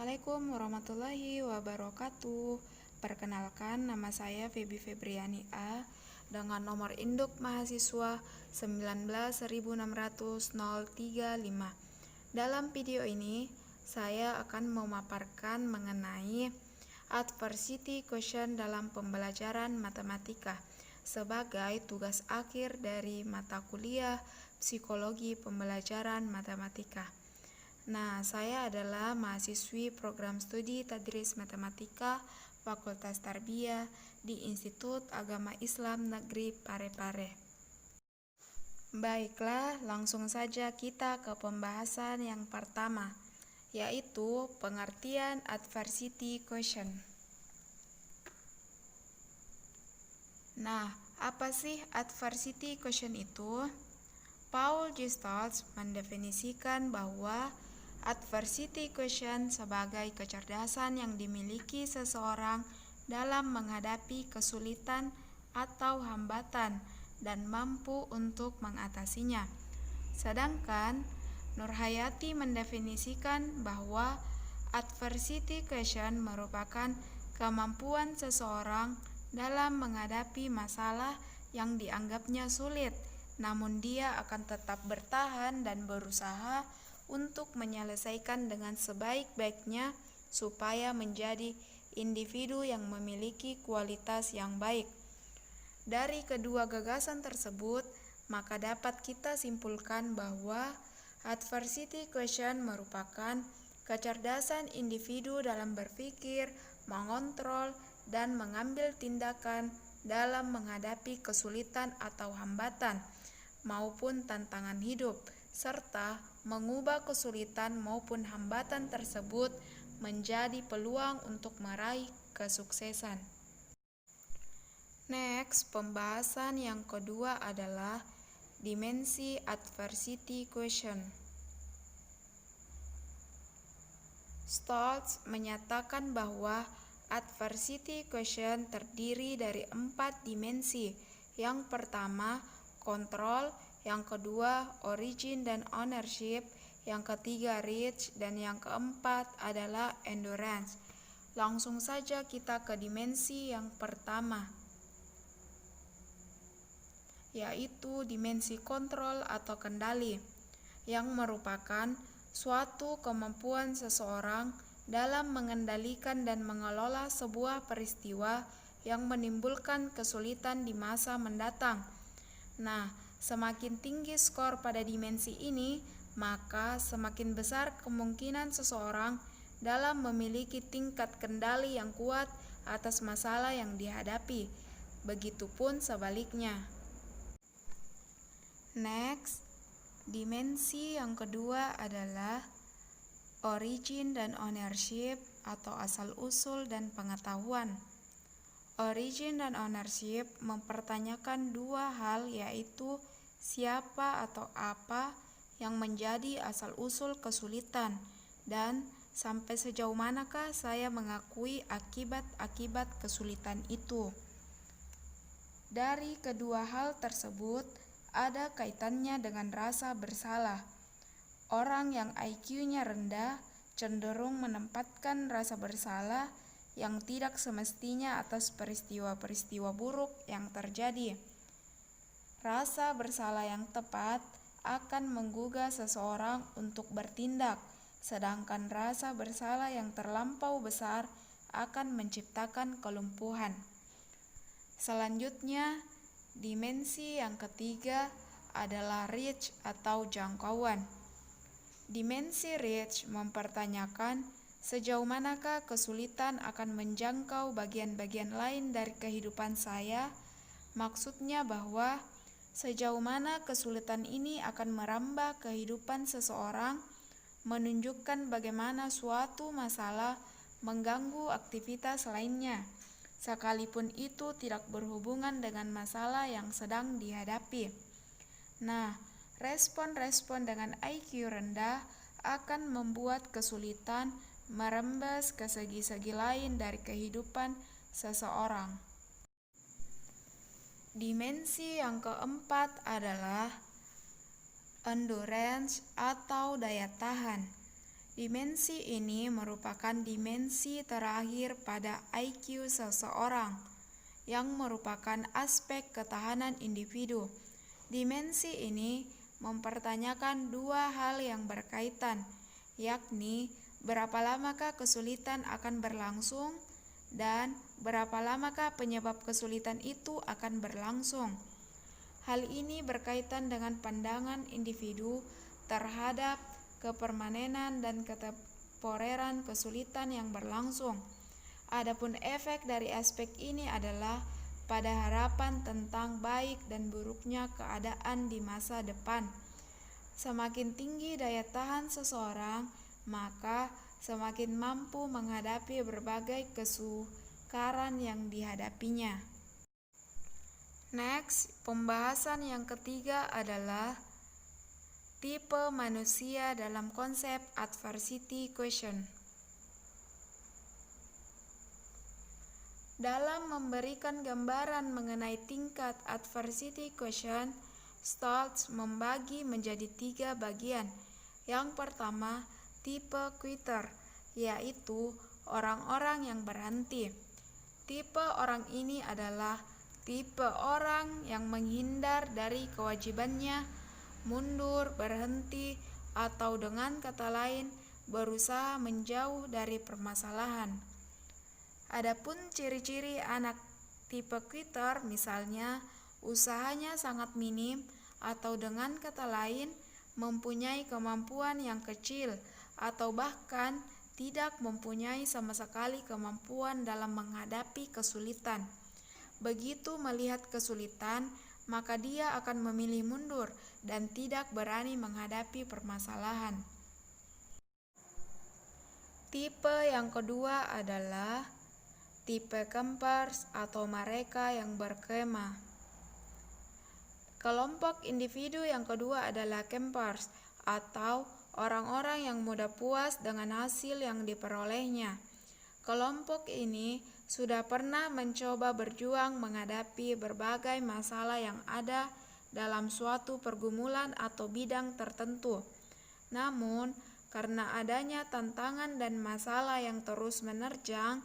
Assalamualaikum warahmatullahi wabarakatuh. Perkenalkan, nama saya Feby Febriani A dengan nomor induk mahasiswa 19.600.035. Dalam video ini, saya akan memaparkan mengenai adversity question dalam pembelajaran matematika sebagai tugas akhir dari mata kuliah Psikologi Pembelajaran Matematika. Nah, saya adalah mahasiswi program studi Tadris Matematika Fakultas Tarbiyah di Institut Agama Islam Negeri Parepare. Baiklah, langsung saja kita ke pembahasan yang pertama, yaitu pengertian adversity question. Nah, apa sih adversity question itu? Paul Gestalt mendefinisikan bahwa adversity question sebagai kecerdasan yang dimiliki seseorang dalam menghadapi kesulitan atau hambatan dan mampu untuk mengatasinya. Sedangkan Nurhayati mendefinisikan bahwa adversity question merupakan kemampuan seseorang dalam menghadapi masalah yang dianggapnya sulit, namun dia akan tetap bertahan dan berusaha untuk menyelesaikan dengan sebaik-baiknya supaya menjadi individu yang memiliki kualitas yang baik. Dari kedua gagasan tersebut, maka dapat kita simpulkan bahwa adversity question merupakan kecerdasan individu dalam berpikir, mengontrol, dan mengambil tindakan dalam menghadapi kesulitan atau hambatan maupun tantangan hidup, serta mengubah kesulitan maupun hambatan tersebut menjadi peluang untuk meraih kesuksesan. Next, pembahasan yang kedua adalah dimensi adversity question. Stoltz menyatakan bahwa adversity question terdiri dari 4 dimensi. Yang pertama, kontrol, yang kedua, origin dan ownership, yang ketiga, reach, dan yang keempat adalah endurance. Langsung saja kita ke dimensi yang pertama, yaitu dimensi kontrol atau kendali, yang merupakan suatu kemampuan seseorang dalam mengendalikan dan mengelola sebuah peristiwa yang menimbulkan kesulitan di masa mendatang. Nah, semakin tinggi skor pada dimensi ini, maka semakin besar kemungkinan seseorang dalam memiliki tingkat kendali yang kuat atas masalah yang dihadapi. Begitupun sebaliknya. Next, dimensi yang kedua adalah origin dan ownership atau asal-usul dan pengetahuan. Origin dan ownership mempertanyakan dua hal, yaitu siapa atau apa yang menjadi asal-usul kesulitan dan sampai sejauh manakah saya mengakui akibat-akibat kesulitan itu. Dari kedua hal tersebut ada kaitannya dengan rasa bersalah. Orang yang IQ-nya rendah cenderung menempatkan rasa bersalah yang tidak semestinya atas peristiwa-peristiwa buruk yang terjadi. Rasa bersalah yang tepat akan menggugah seseorang untuk bertindak, sedangkan rasa bersalah yang terlampau besar akan menciptakan kelumpuhan. Selanjutnya, dimensi yang ketiga adalah reach atau jangkauan. Dimensi reach mempertanyakan sejauh manakah kesulitan akan menjangkau bagian-bagian lain dari kehidupan saya. Maksudnya bahwa sejauh mana kesulitan ini akan merambah kehidupan seseorang, menunjukkan bagaimana suatu masalah mengganggu aktivitas lainnya, sekalipun itu tidak berhubungan dengan masalah yang sedang dihadapi. Nah, respon-respon dengan IQ rendah akan membuat kesulitan merembes ke segi-segi lain dari kehidupan seseorang. Dimensi yang keempat adalah endurance atau daya tahan. Dimensi ini merupakan dimensi terakhir pada IQ seseorang, yang merupakan aspek ketahanan individu. Dimensi ini mempertanyakan dua hal yang berkaitan, yakni berapa lamakah kesulitan akan berlangsung dan berapa lamakah penyebab kesulitan itu akan berlangsung. Hal ini berkaitan dengan pandangan individu terhadap kepermanenan dan ketemporeran kesulitan yang berlangsung. Adapun efek dari aspek ini adalah pada harapan tentang baik dan buruknya keadaan di masa depan. Semakin tinggi daya tahan seseorang, maka semakin mampu menghadapi berbagai kesukaran yang dihadapinya. Next, pembahasan yang ketiga adalah tipe manusia dalam konsep adversity quotient. Dalam memberikan gambaran mengenai tingkat adversity quotient, Stoltz membagi menjadi 3 bagian. Yang pertama, tipe quitter, yaitu orang-orang yang berhenti. Tipe orang ini adalah tipe orang yang menghindar dari kewajibannya, mundur, berhenti, atau dengan kata lain, berusaha menjauh dari permasalahan. Adapun ciri-ciri anak tipe quitter, misalnya usahanya sangat minim, atau dengan kata lain, mempunyai kemampuan yang kecil, atau bahkan tidak mempunyai sama sekali kemampuan dalam menghadapi kesulitan. Begitu melihat kesulitan, maka dia akan memilih mundur dan tidak berani menghadapi permasalahan. Tipe yang kedua adalah tipe campers atau mereka yang berkemah. Kelompok individu yang kedua adalah campers atau orang-orang yang mudah puas dengan hasil yang diperolehnya. Kelompok ini sudah pernah mencoba berjuang menghadapi berbagai masalah yang ada dalam suatu pergumulan atau bidang tertentu. Namun, karena adanya tantangan dan masalah yang terus menerjang,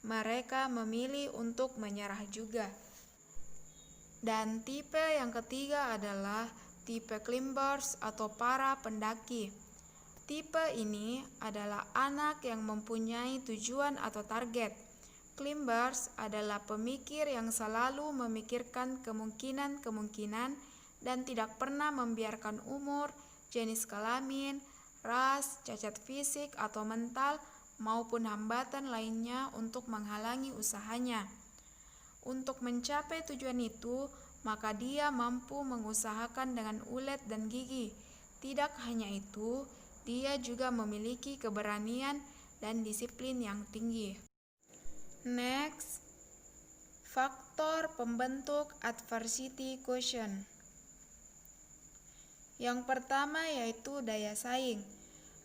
mereka memilih untuk menyerah juga. Dan tipe yang ketiga adalah tipe climbers atau para pendaki. Tipe ini adalah anak yang mempunyai tujuan atau target. Climbers adalah pemikir yang selalu memikirkan kemungkinan-kemungkinan dan tidak pernah membiarkan umur, jenis kelamin, ras, cacat fisik atau mental, maupun hambatan lainnya untuk menghalangi usahanya. Untuk mencapai tujuan itu, maka dia mampu mengusahakan dengan ulet dan gigi. Tidak hanya itu, dia juga memiliki keberanian dan disiplin yang tinggi. Next, faktor pembentuk adversity quotient. Yang pertama yaitu daya saing.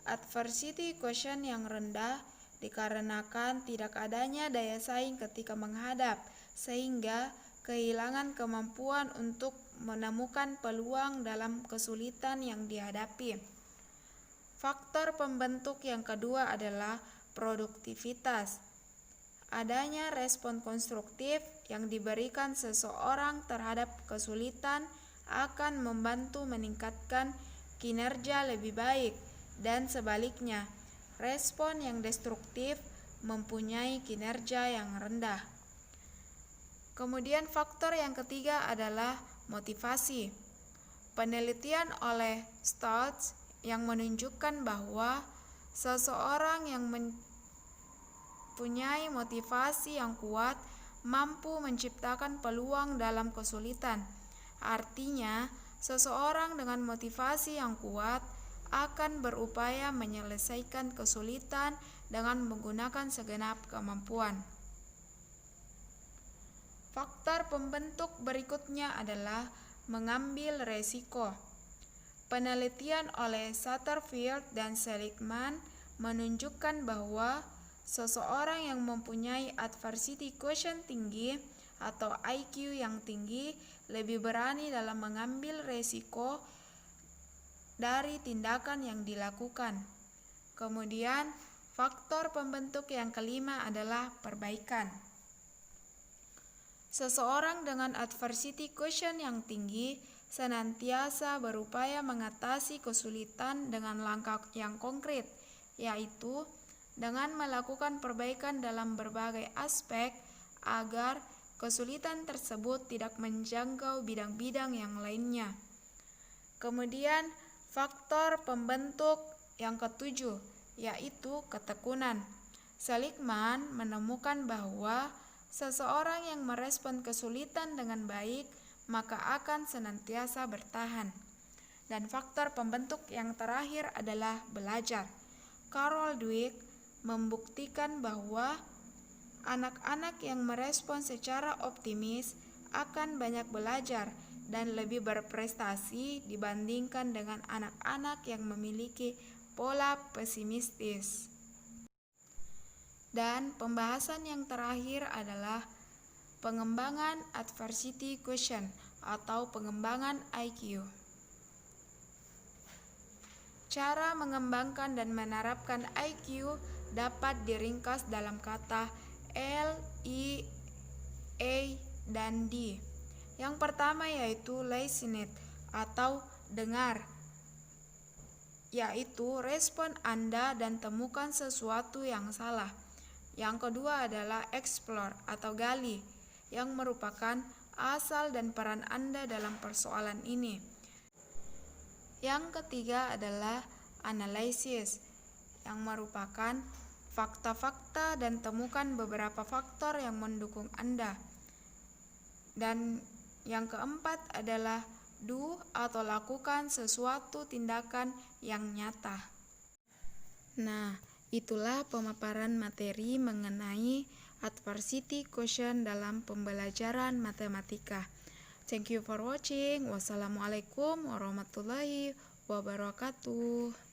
Adversity quotient yang rendah dikarenakan tidak adanya daya saing ketika menghadap, sehingga kehilangan kemampuan untuk menemukan peluang dalam kesulitan yang dihadapi. Faktor pembentuk yang kedua adalah produktivitas. Adanya respon konstruktif yang diberikan seseorang terhadap kesulitan akan membantu meningkatkan kinerja lebih baik, dan sebaliknya, respon yang destruktif mempunyai kinerja yang rendah. Kemudian faktor yang ketiga adalah motivasi. Penelitian oleh Stoltz yang menunjukkan bahwa seseorang yang mempunyai motivasi yang kuat mampu menciptakan peluang dalam kesulitan. Artinya, seseorang dengan motivasi yang kuat akan berupaya menyelesaikan kesulitan dengan menggunakan segenap kemampuan. Faktor pembentuk berikutnya adalah mengambil resiko. Penelitian oleh Satterfield dan Seligman menunjukkan bahwa seseorang yang mempunyai adversity quotient tinggi atau IQ yang tinggi lebih berani dalam mengambil resiko dari tindakan yang dilakukan. Kemudian, faktor pembentuk yang kelima adalah perbaikan. Seseorang dengan adversity quotient yang tinggi senantiasa berupaya mengatasi kesulitan dengan langkah yang konkret, yaitu dengan melakukan perbaikan dalam berbagai aspek agar kesulitan tersebut tidak menjangkau bidang-bidang yang lainnya. Kemudian, faktor pembentuk yang ketujuh, yaitu ketekunan. Seligman menemukan bahwa seseorang yang merespon kesulitan dengan baik maka akan senantiasa bertahan. Dan faktor pembentuk yang terakhir adalah belajar. Carol Dweck membuktikan bahwa anak-anak yang merespon secara optimis akan banyak belajar dan lebih berprestasi dibandingkan dengan anak-anak yang memiliki pola pesimistis. Dan pembahasan yang terakhir adalah pengembangan adversity quotient atau pengembangan IQ. Cara mengembangkan dan menerapkan IQ dapat diringkas dalam kata L, I, A, dan D. Yang pertama yaitu listening atau dengar, yaitu respon Anda dan temukan sesuatu yang salah. Yang kedua adalah explore atau gali, yang merupakan asal dan peran Anda dalam persoalan ini. Yang ketiga adalah analysis, yang merupakan fakta-fakta dan temukan beberapa faktor yang mendukung Anda. Dan yang keempat adalah do atau lakukan sesuatu tindakan yang nyata. Nah, itulah pemaparan materi mengenai adversity quotient dalam pembelajaran matematika. Thank you for watching. Wassalamualaikum warahmatullahi wabarakatuh.